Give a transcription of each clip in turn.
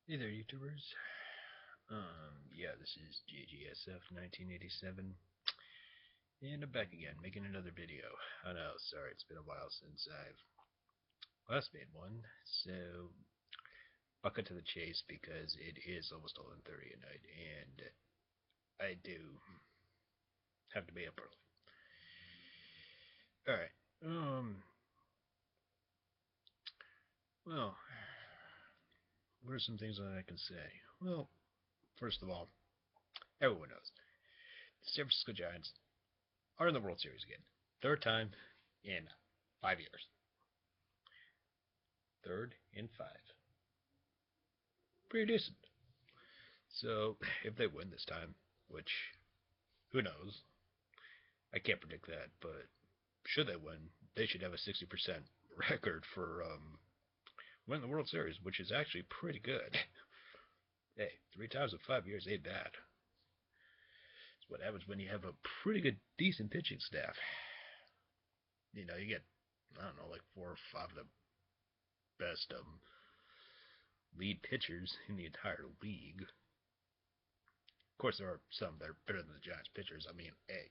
Hey there, YouTubers. Yeah, this is JGSF 1987, and I'm back again, making another video. I know, sorry, it's been a while since I've last made one, so I'll cut to the chase because it is almost 11:30 at night, and I do have to be up early. All right. Well, what are some things that I can say? Well, first of all, everyone knows the San Francisco Giants are in the World Series again, third time in 5 years. Third and five. Pretty decent. So if they win this time, which who knows, I can't predict that, but should they win, they should have a 60% record for winning the World Series, which is actually pretty good. Hey, 3 times in 5 years ain't bad. It's what happens when you have a pretty good, decent pitching staff. You get, I don't know, like 4 or 5 of the best lead pitchers in the entire league. Of course, there are some that are better than the Giants pitchers. I mean, hey,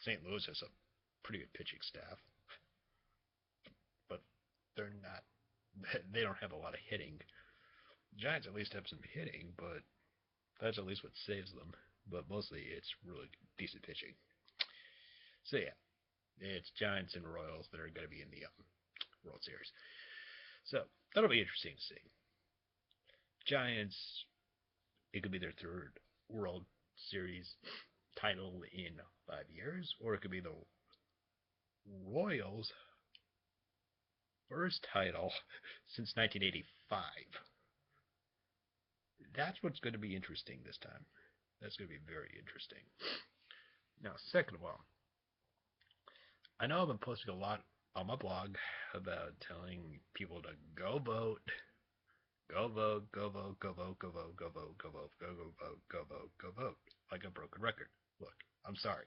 St. Louis has a pretty good pitching staff, but they're not. They don't have a lot of hitting. Giants at least have some hitting, but that's at least what saves them. But mostly it's really decent pitching. So yeah, it's Giants and Royals that are going to be in the World Series. So that'll be interesting to see. Giants, it could be their third World Series title in 5 years, or it could be the Royals' first title since 1985. That's what's going to be interesting this time. That's going to be very interesting. Now, second of all, I know I've been posting a lot on my blog about telling people to go vote, go vote, go vote, go vote, go vote, go vote, go vote, go vote, go vote, go vote, like a broken record. Look, I'm sorry.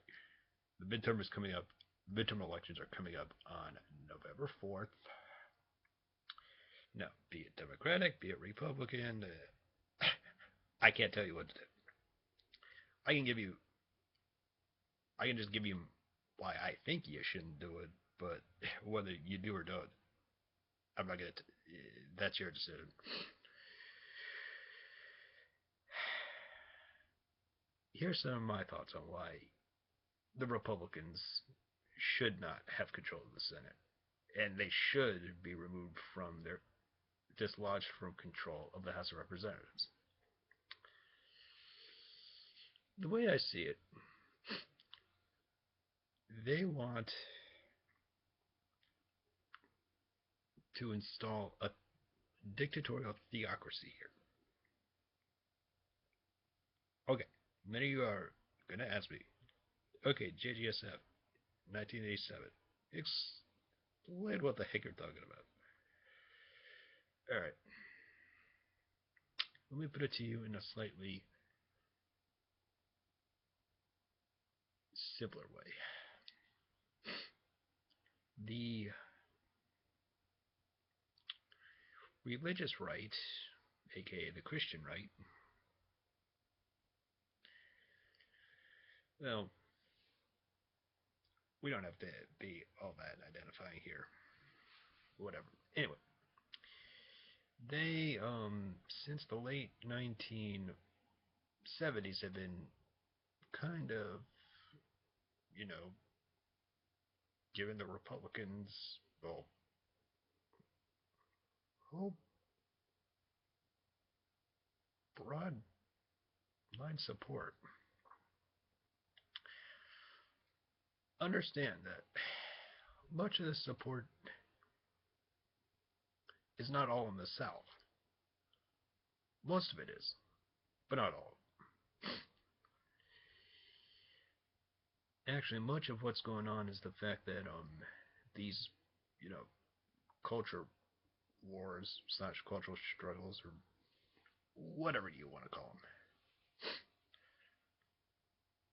The midterm is coming up. Midterm elections are coming up on November 4th. No, be it Democratic, be it Republican, I can't tell you what to do. I can give you, I can just give you why I think you shouldn't do it, but whether you do or don't, I'm not gonna. That's your decision. Here's some of my thoughts on why the Republicans should not have control of the Senate, and they should be removed from their dislodged from control of the House of Representatives. The way I see it, they want to install a dictatorial theocracy here. Okay, many of you are going to ask me, okay, JGSF, 1987, explain what the heck you're talking about. All right, let me put it to you in a slightly simpler way. The religious right, aka the Christian right, well, we don't have to be all that identifying here. Whatever. Anyway, they, since the late 1970s have been kind of, you know, giving the Republicans, well, whole broad line support. Understand that much of the support is not all in the South. Most of it is, but not all. Actually, much of what's going on is the fact that these, you know, culture wars slash cultural struggles or whatever you want to call them.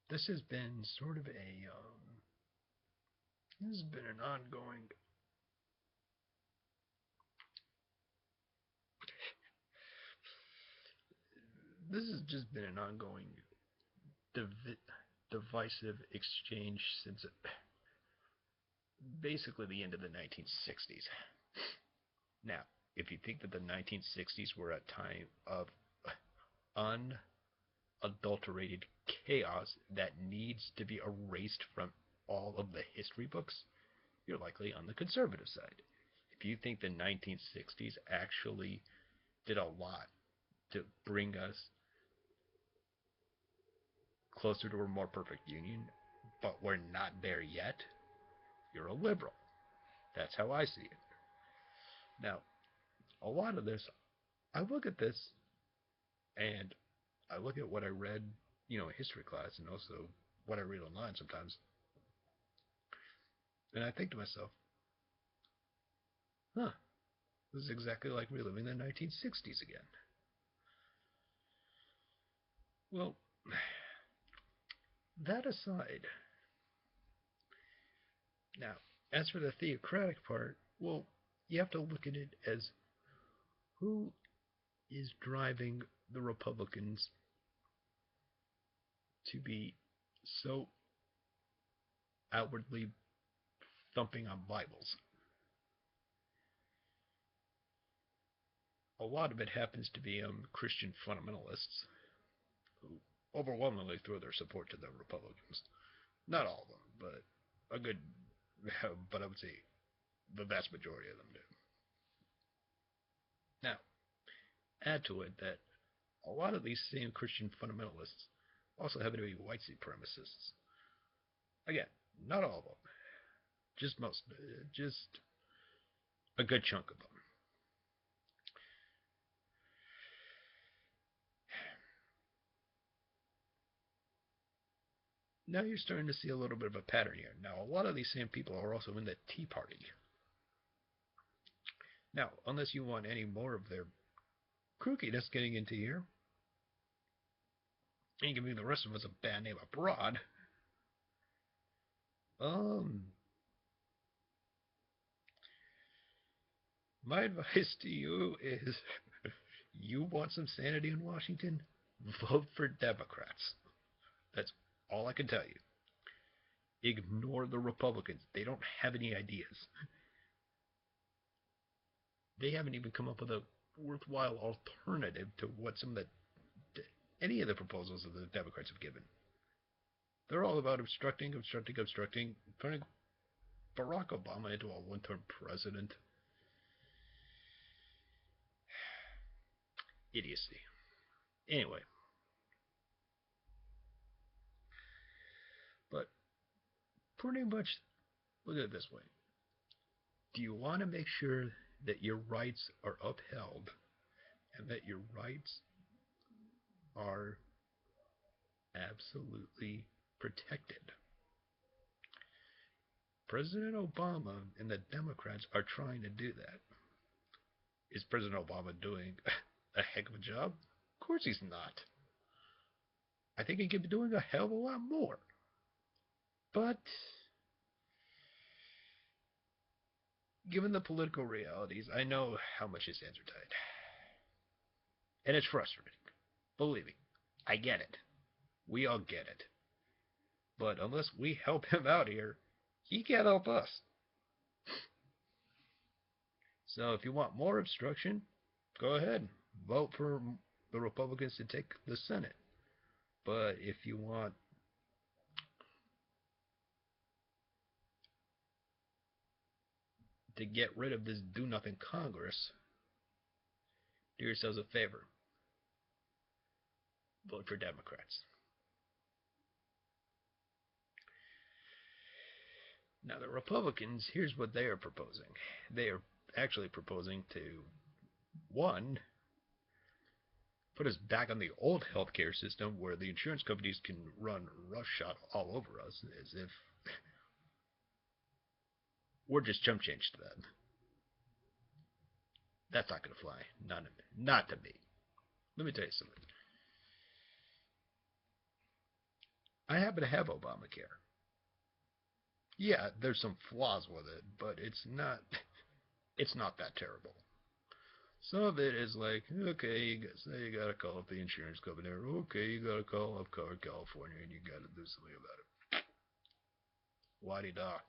This has been sort of a this has been an ongoing. this has just been an ongoing divisive exchange since basically the end of the 1960s. Now, if you think that the 1960s were a time of unadulterated chaos that needs to be erased from all of the history books, you're likely on the conservative side. If you think the 1960s actually did a lot to bring us closer to a more perfect union, but we're not there yet, you're a liberal. That's how I see it. Now, a lot of this, I look at this and I look at what I read, in history class and also what I read online sometimes, and I think to myself, huh, this is exactly like reliving the 1960s again. Well, that aside, now, as for the theocratic part, well, you have to look at it as who is driving the Republicans to be so outwardly thumping on Bibles. A lot of it happens to be Christian fundamentalists who overwhelmingly throw their support to the Republicans. Not all of them, but a good, but I would say the vast majority of them do. Now, add to it that a lot of these same Christian fundamentalists also happen to be white supremacists. Again, not all of them, just a good chunk of them. Now you're starting to see a little bit of a pattern here. Now, a lot of these same people are also in the Tea Party. Now, unless you want any more of their kookiness getting into here, and giving the rest of us a bad name abroad, my advice to you is you want some sanity in Washington? Vote for Democrats. That's all I can tell you. Ignore the Republicans. They don't have any ideas. They haven't even come up with a worthwhile alternative to what any of the proposals that the Democrats have given. They're all about obstructing, turning Barack Obama into a one-term president. Idiocy. Anyway. But pretty much look at it this way. Do you want to make sure that your rights are upheld and that your rights are absolutely protected? President Obama and the Democrats are trying to do that. Is President Obama doing a heck of a job? Of course he's not. I think he could be doing a hell of a lot more. But given the political realities, I know how much his hands are tied. And it's frustrating. Believe me, I get it. We all get it. But unless we help him out here, he can't help us. So if you want more obstruction, go ahead. Vote for the Republicans to take the Senate. But if you want to get rid of this do-nothing Congress, do yourselves a favor. Vote for Democrats. Now, the Republicans, here's what they are proposing. They are actually proposing to, one, put us back on the old healthcare system where the insurance companies can run roughshod all over us as if we're just chump change to them. That's not going to fly. Not to me. Let me tell you something. I happen to have Obamacare. Yeah, there's some flaws with it, but it's not that terrible. Some of it is like, okay, say you gotta call up the insurance company, or okay, you gotta call up California and you gotta do something about it. La-di-da.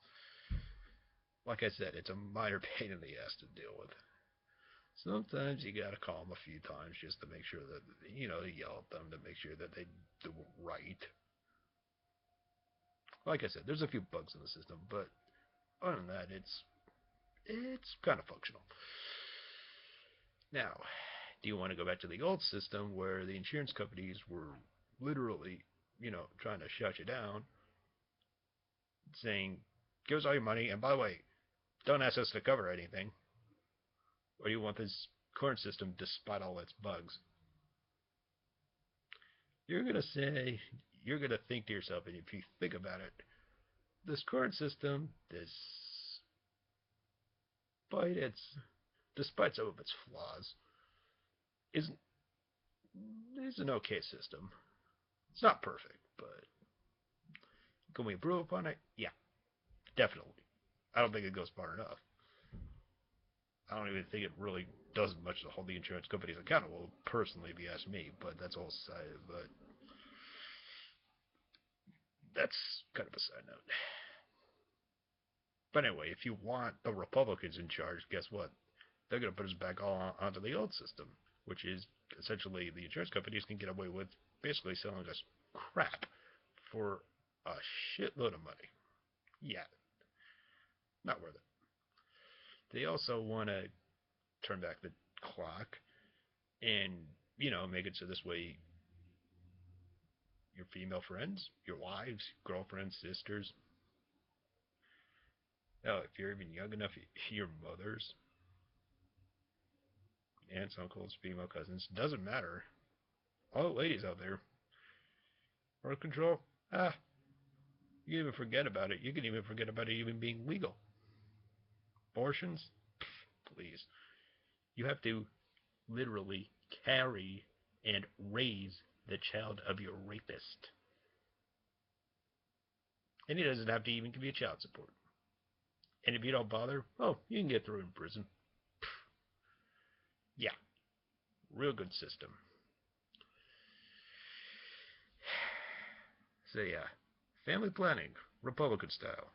Like I said, it's a minor pain in the ass to deal with. Sometimes you gotta call them a few times just to make sure that, yell at them to make sure that they do it right. Like I said, there's a few bugs in the system, but other than that, it's kind of functional. Now, do you want to go back to the old system where the insurance companies were literally, trying to shut you down, saying, give us all your money, and by the way, don't ask us to cover anything? Or do you want this current system despite all its bugs? You're going to say, you're going to think to yourself, and if you think about it, this current system, despite its, despite some of its flaws, is is an okay system. It's not perfect, but can we improve upon it? Yeah, definitely. I don't think it goes far enough. I don't even think it really does much to hold the insurance companies accountable, personally, if you ask me. But that's all side. But that's kind of a side note. But anyway, if you want the Republicans in charge, guess what? They're going to put us back all onto the old system, which is essentially the insurance companies can get away with basically selling us crap for a shitload of money. Yeah, not worth it. They also want to turn back the clock and, make it so this way your female friends, your wives, girlfriends, sisters, hell, if you're even young enough, your mothers, aunts, uncles, female cousins, doesn't matter. All the ladies out there, birth control, you can even forget about it. You can even forget about it even being legal. Abortions, please. You have to literally carry and raise the child of your rapist. And he doesn't have to even give you child support. And if you don't bother, oh, you can get through in prison. Yeah, real good system. So yeah, family planning, Republican style.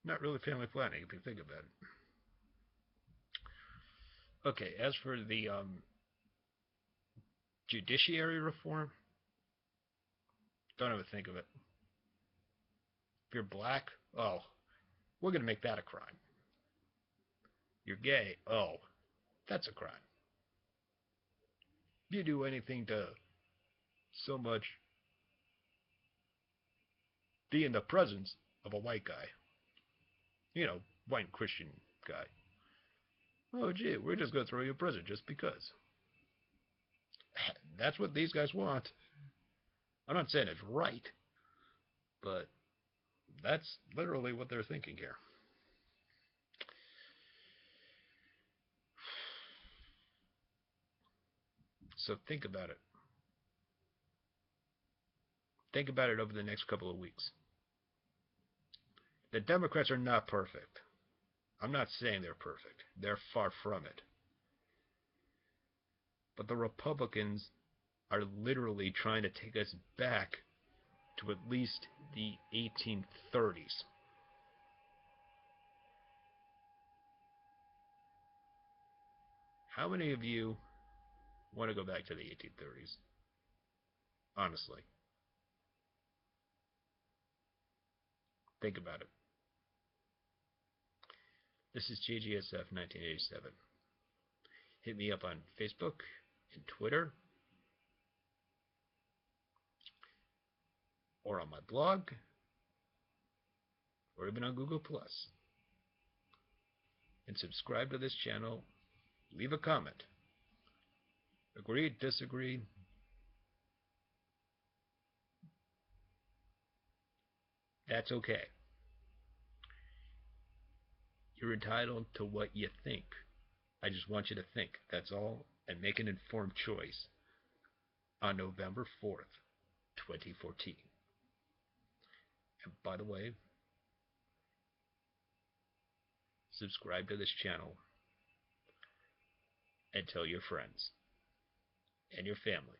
Not really family planning if you think about it. Okay, as for the judiciary reform, don't ever think of it. If you're black, oh, we're gonna make that a crime. You're gay, oh, that's a crime. You do anything to so much be in the presence of a white guy, white Christian guy. Oh, gee, we're just gonna throw you in prison just because. That's what these guys want. I'm not saying it's right, but that's literally what they're thinking here. So think about it. Think about it over the next couple of weeks. The Democrats are not perfect. I'm not saying they're perfect. They're far from it. But the Republicans are literally trying to take us back to at least the 1830s. How many of you want to go back to the 1830s? Honestly, think about it. This is JGSF 1987. Hit me up on Facebook and Twitter or on my blog or even on Google Plus. And subscribe to this channel. Leave a comment. Agreed, disagreed. That's okay. You're entitled to what you think. I just want you to think, that's all, and make an informed choice on November 4th, 2014. And by the way, subscribe to this channel. and tell your friends and your family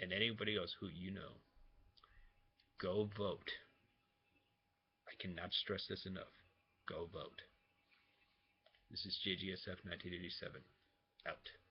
and anybody else who you know. Go vote. I cannot stress this enough. Go vote. This is JGSF 1987. Out.